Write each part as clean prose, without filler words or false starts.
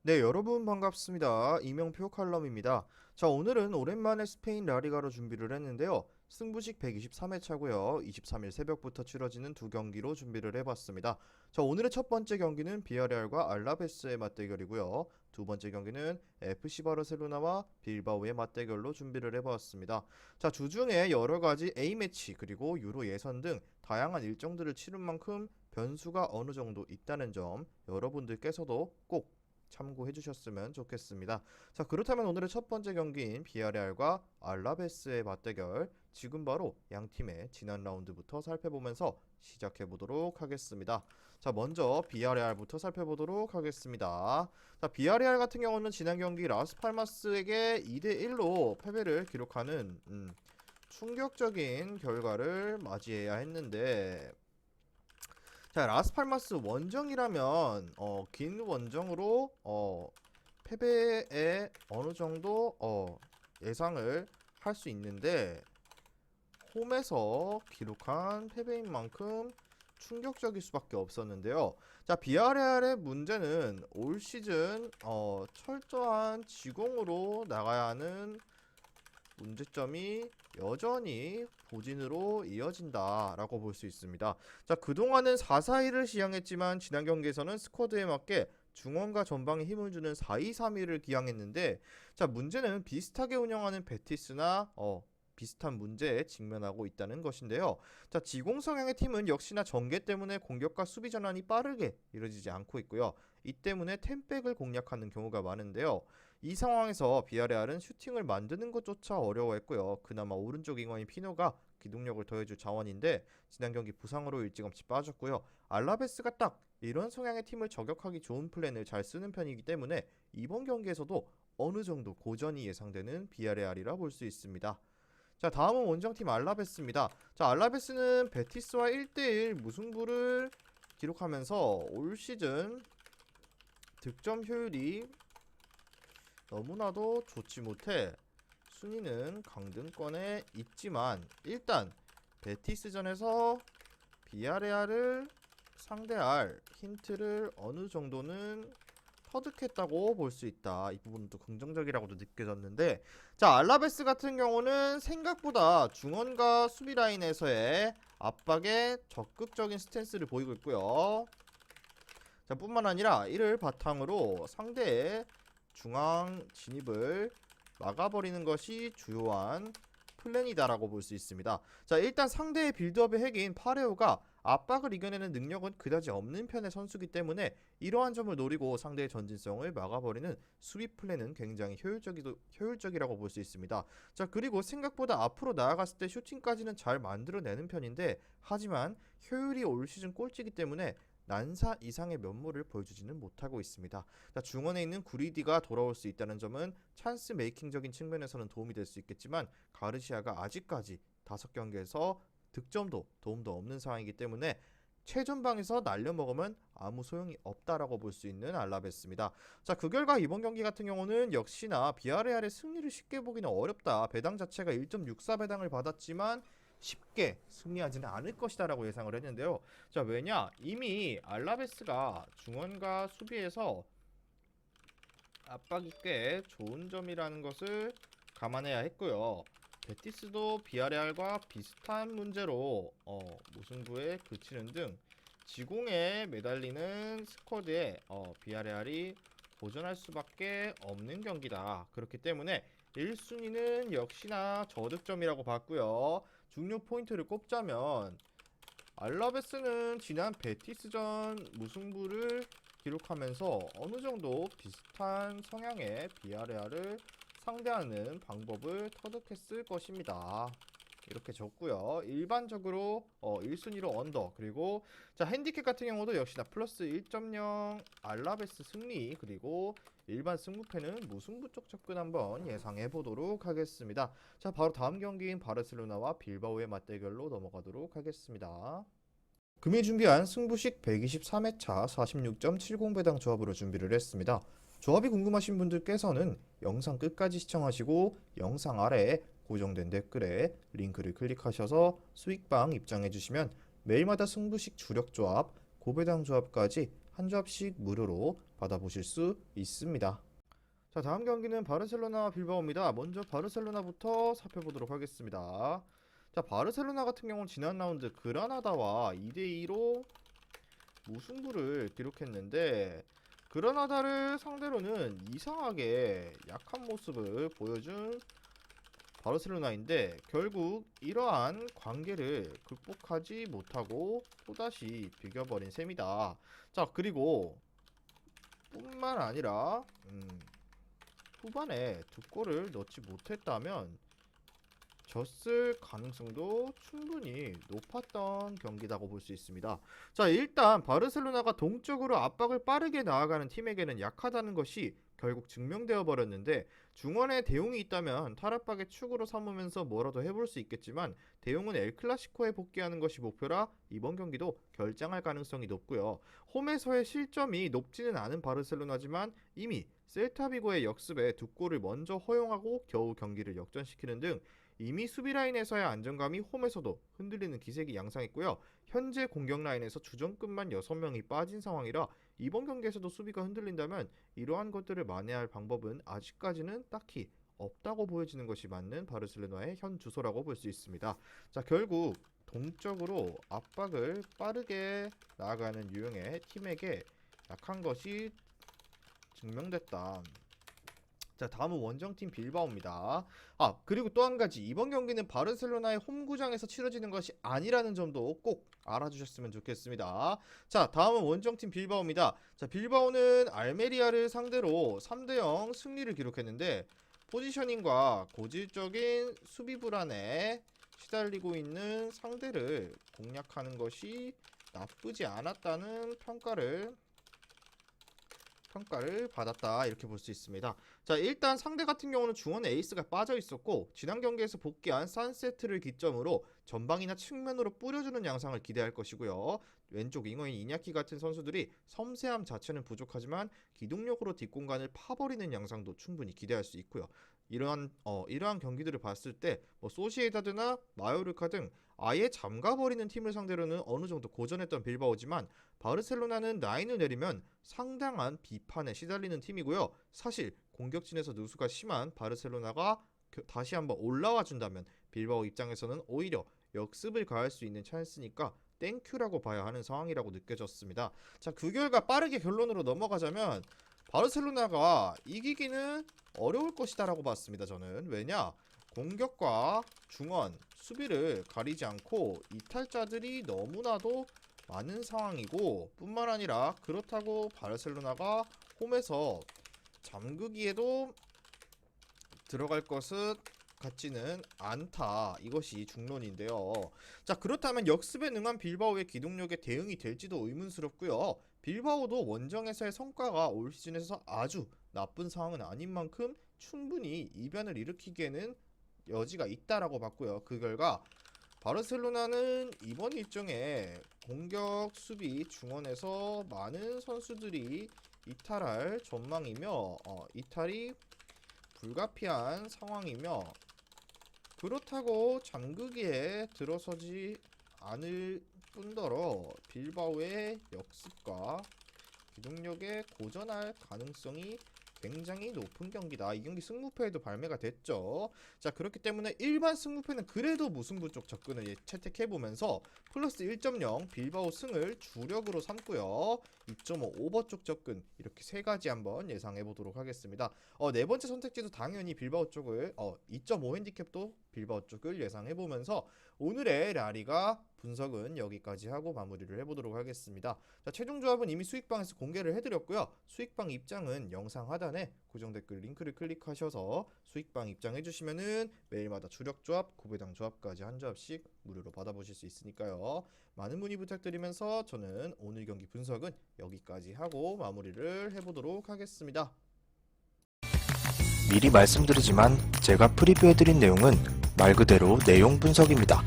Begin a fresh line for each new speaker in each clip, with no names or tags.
네, 여러분 반갑습니다. 이명표 칼럼입니다. 자, 오늘은 오랜만에 스페인 라리가로 준비를 했는데요. 승부식 123회차고요. 23일 새벽부터 치러지는 두 경기로 준비를 해봤습니다. 자, 오늘의 첫 번째 경기는 비아레알과 알라베스의 맞대결이고요. 두 번째 경기는 FC 바르셀로나와 빌바오의 맞대결로 준비를 해봤습니다. 자, 주중에 여러 가지 A매치 그리고 유로 예선 등 다양한 일정들을 치른 만큼 변수가 어느 정도 있다는 점 여러분들께서도 꼭 참고해 주셨으면 좋겠습니다. 자, 그렇다면 오늘의 첫 번째 경기인 비아레알과 알라베스의 맞대결 지금 바로 양 팀의 지난 라운드부터 살펴보면서 시작해 보도록 하겠습니다. 자, 먼저 비아레알부터 살펴보도록 하겠습니다. 자, 비아레알 같은 경우는 지난 경기 라스팔마스에게 2대1로 패배를 기록하는 충격적인 결과를 맞이해야 했는데, 자, 라스팔마스 원정이라면 긴 원정으로 패배에 어느 정도 예상을 할 수 있는데, 홈에서 기록한 패배인 만큼 충격적일 수밖에 없었는데요. 자, 비아레알의 문제는 올 시즌 철저한 지공으로 나가야 하는 문제점이 여전히 보진으로 이어진다라고 볼 수 있습니다. 자, 그동안은 4-4-2를 시행했지만 지난 경기에서는 스쿼드에 맞게 중원과 전방에 힘을 주는 4-2-3-1을 기항했는데, 자, 문제는 비슷하게 운영하는 베티스나 비슷한 문제에 직면하고 있다는 것인데요. 자, 지공 성향의 팀은 역시나 전개 때문에 공격과 수비 전환이 빠르게 이루어지지 않고 있고요. 이 때문에 템백을 공략하는 경우가 많은데요. 이 상황에서 비아레알은 슈팅을 만드는 것조차 어려워했고요. 그나마 오른쪽 윙어인 피노가 기동력을 더해줄 자원인데 지난 경기 부상으로 일찌감치 빠졌고요. 알라베스가 딱 이런 성향의 팀을 저격하기 좋은 플랜을 잘 쓰는 편이기 때문에 이번 경기에서도 어느 정도 고전이 예상되는 비아레알이라 볼 수 있습니다. 자, 다음은 원정팀 알라베스입니다. 자, 알라베스는 베티스와 1대1 무승부를 기록하면서 올 시즌 득점 효율이 너무나도 좋지 못해 순위는 강등권에 있지만, 일단 베티스전에서 비아레알을 상대할 힌트를 어느 정도는 터득했다고 볼 수 있다. 이 부분도 긍정적이라고도 느껴졌는데, 자, 알라베스 같은 경우는 생각보다 중원과 수비 라인에서의 압박에 적극적인 스탠스를 보이고 있고요. 자, 뿐만 아니라 이를 바탕으로 상대의 중앙 진입을 막아버리는 것이 주요한 플랜이다라고 볼 수 있습니다. 자, 일단 상대의 빌드업의 핵인 파레오가 압박을 이겨내는 능력은 그다지 없는 편의 선수기 때문에 이러한 점을 노리고 상대의 전진성을 막아버리는 수비 플랜은 굉장히 효율적이라고 볼 수 있습니다. 자, 그리고 생각보다 앞으로 나아갔을 때 슈팅까지는 잘 만들어내는 편인데, 하지만 효율이 올 시즌 꼴찌이기 때문에 난사 이상의 면모를 보여주지는 못하고 있습니다. 자, 중원에 있는 구리디가 돌아올 수 있다는 점은 찬스 메이킹적인 측면에서는 도움이 될 수 있겠지만, 가르시아가 아직까지 5경기에서 득점도 도움도 없는 상황이기 때문에 최전방에서 날려먹으면 아무 소용이 없다라고 볼 수 있는 알라베스입니다. 자, 그 결과 이번 경기 같은 경우는 역시나 비아레알의 승리를 쉽게 보기는 어렵다. 배당 자체가 1.64 배당을 받았지만 쉽게 승리하지는 않을 것이다라고 예상을 했는데요. 자, 왜냐? 이미 알라베스가 중원과 수비에서 압박이 꽤 좋은 점이라는 것을 감안해야 했고요. 베티스도 비아레알과 비슷한 문제로 무승부에 그치는 등 지공에 매달리는 스쿼드에 비아레알이 도전할 수밖에 없는 경기다. 그렇기 때문에 1순위는 역시나 저득점이라고 봤고요. 중요 포인트를 꼽자면 알라베스는 지난 베티스전 무승부를 기록하면서 어느 정도 비슷한 성향의 비아레알을 상대하는 방법을 터득했을 것입니다. 이렇게 적고요. 일반적으로 1순위로 언더, 그리고 자, 핸디캡 같은 경우도 역시나 플러스 1.0 알라베스 승리, 그리고 일반 승부패는 무승부 쪽 접근 한번 예상해 보도록 하겠습니다. 자, 바로 다음 경기인 바르셀로나와 빌바오의 맞대결로 넘어가도록 하겠습니다. 금일 준비한 승부식 123회차 46.70배당 조합으로 준비를 했습니다. 조합이 궁금하신 분들께서는 영상 끝까지 시청하시고 영상 아래에 고정된 댓글에 링크를 클릭하셔서 수익방 입장해 주시면 매일마다 승부식 주력 조합, 고배당 조합까지 한 조합씩 무료로 받아보실 수 있습니다. 자, 다음 경기는 바르셀로나와 빌바오입니다. 먼저 바르셀로나부터 살펴보도록 하겠습니다. 자, 바르셀로나 같은 경우는 지난 라운드 그라나다와 2대2로 무승부를 기록했는데, 그라나다를 상대로는 이상하게 약한 모습을 보여준 바르셀로나인데 결국 이러한 관계를 극복하지 못하고 또다시 비겨버린 셈이다. 자, 그리고 뿐만 아니라 후반에 2골을 넣지 못했다면 졌을 가능성도 충분히 높았던 경기라고 볼 수 있습니다. 자, 일단 바르셀로나가 동적으로 압박을 빠르게 나아가는 팀에게는 약하다는 것이 결국 증명되어 버렸는데, 중원에 대용이 있다면 탈압박의 축으로 삼으면서 뭐라도 해볼 수 있겠지만 대용은 엘클라시코에 복귀하는 것이 목표라 이번 경기도 결장할 가능성이 높고요. 홈에서의 실점이 높지는 않은 바르셀로나지만 이미 셀타비고의 역습에 2골을 먼저 허용하고 겨우 경기를 역전시키는 등 이미 수비 라인에서의 안정감이 홈에서도 흔들리는 기색이 양상했고요. 현재 공격 라인에서 주전급만 6명이 빠진 상황이라 이번 경기에서도 수비가 흔들린다면 이러한 것들을 만회할 방법은 아직까지는 딱히 없다고 보여지는 것이 맞는 바르셀로나의 현 주소라고 볼 수 있습니다. 자, 결국 동적으로 압박을 빠르게 나아가는 유형의 팀에게 약한 것이 증명됐다. 자, 다음은 원정팀 빌바오입니다. 그리고 또 한 가지, 이번 경기는 바르셀로나의 홈구장에서 치러지는 것이 아니라는 점도 꼭 알아주셨으면 좋겠습니다. 자, 다음은 원정팀 빌바오입니다. 자, 빌바오는 알메리아를 상대로 3대0 승리를 기록했는데, 포지셔닝과 고질적인 수비 불안에 시달리고 있는 상대를 공략하는 것이 나쁘지 않았다는 평가를 받았다, 이렇게 볼 수 있습니다. 자, 일단 상대 같은 경우는 중원에 에이스가 빠져 있었고 지난 경기에서 복귀한 산세트를 기점으로 전방이나 측면으로 뿌려주는 양상을 기대할 것이고요. 왼쪽 윙어인 이냐키 같은 선수들이 섬세함 자체는 부족하지만 기동력으로 뒷공간을 파버리는 양상도 충분히 기대할 수 있고요. 이러한 경기들을 봤을 때 소시에다드나 마요르카 등 아예 잠가버리는 팀을 상대로는 어느 정도 고전했던 빌바오지만, 바르셀로나는 라인을 내리면 상당한 비판에 시달리는 팀이고요. 사실 공격진에서 누수가 심한 바르셀로나가 다시 한번 올라와 준다면 빌바오 입장에서는 오히려 역습을 가할 수 있는 찬스니까 땡큐라고 봐야 하는 상황이라고 느껴졌습니다. 자, 그 결과 빠르게 결론으로 넘어가자면 바르셀로나가 이기기는 어려울 것이다 라고 봤습니다. 저는. 왜냐? 공격과 중원, 수비를 가리지 않고 이탈자들이 너무나도 많은 상황이고, 뿐만 아니라 그렇다고 바르셀로나가 홈에서 잠그기에도 들어갈 것은 같지는 않다, 이것이 중론인데요. 자, 그렇다면 역습에 능한 빌바오의 기동력에 대응이 될지도 의문스럽고요. 빌바오도 원정에서의 성과가 올 시즌에서 아주 나쁜 상황은 아닌 만큼 충분히 이변을 일으키기에는 여지가 있다라고 봤고요. 그 결과 바르셀로나는 이번 일정에 공격, 수비, 중원에서 많은 선수들이 이탈할 전망이며 이탈이 불가피한 상황이며, 그렇다고 잠그기에 들어서지 않을 뿐더러 빌바오의 역습과 기동력에 고전할 가능성이 굉장히 높은 경기다. 이 경기 승무패에도 발매가 됐죠. 자, 그렇기 때문에 일반 승무패는 그래도 무승부 쪽 접근을 채택해보면서 플러스 1.0 빌바오 승을 주력으로 삼고요. 2.5 오버 쪽 접근, 이렇게 세 가지 한번 예상해보도록 하겠습니다. 네 번째 선택지도 당연히 빌바오 쪽을 2.5 핸디캡도 빌바오 쪽을 예상해보면서 오늘의 라리가 분석은 여기까지 하고 마무리를 해보도록 하겠습니다. 자, 최종 조합은 이미 수익방에서 공개를 해드렸고요. 수익방 입장은 영상 하단에 고정 댓글 링크를 클릭하셔서 수익방 입장해주시면은 매일마다 주력 조합, 구배당 조합까지 한 조합씩 무료로 받아보실 수 있으니까요. 많은 문의 부탁드리면서 저는 오늘 경기 분석은 여기까지 하고 마무리를 해보도록 하겠습니다.
미리 말씀드리지만 제가 프리뷰해드린 내용은 말 그대로 내용 분석입니다.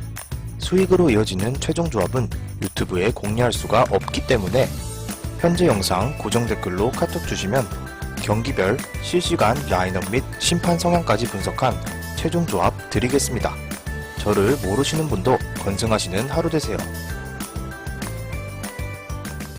수익으로 이어지는 최종 조합은 유튜브에 공개할 수가 없기 때문에 현재 영상 고정 댓글로 카톡 주시면 경기별 실시간 라인업 및 심판 성향까지 분석한 최종 조합 드리겠습니다. 저를 모르시는 분도 건승하시는 하루 되세요.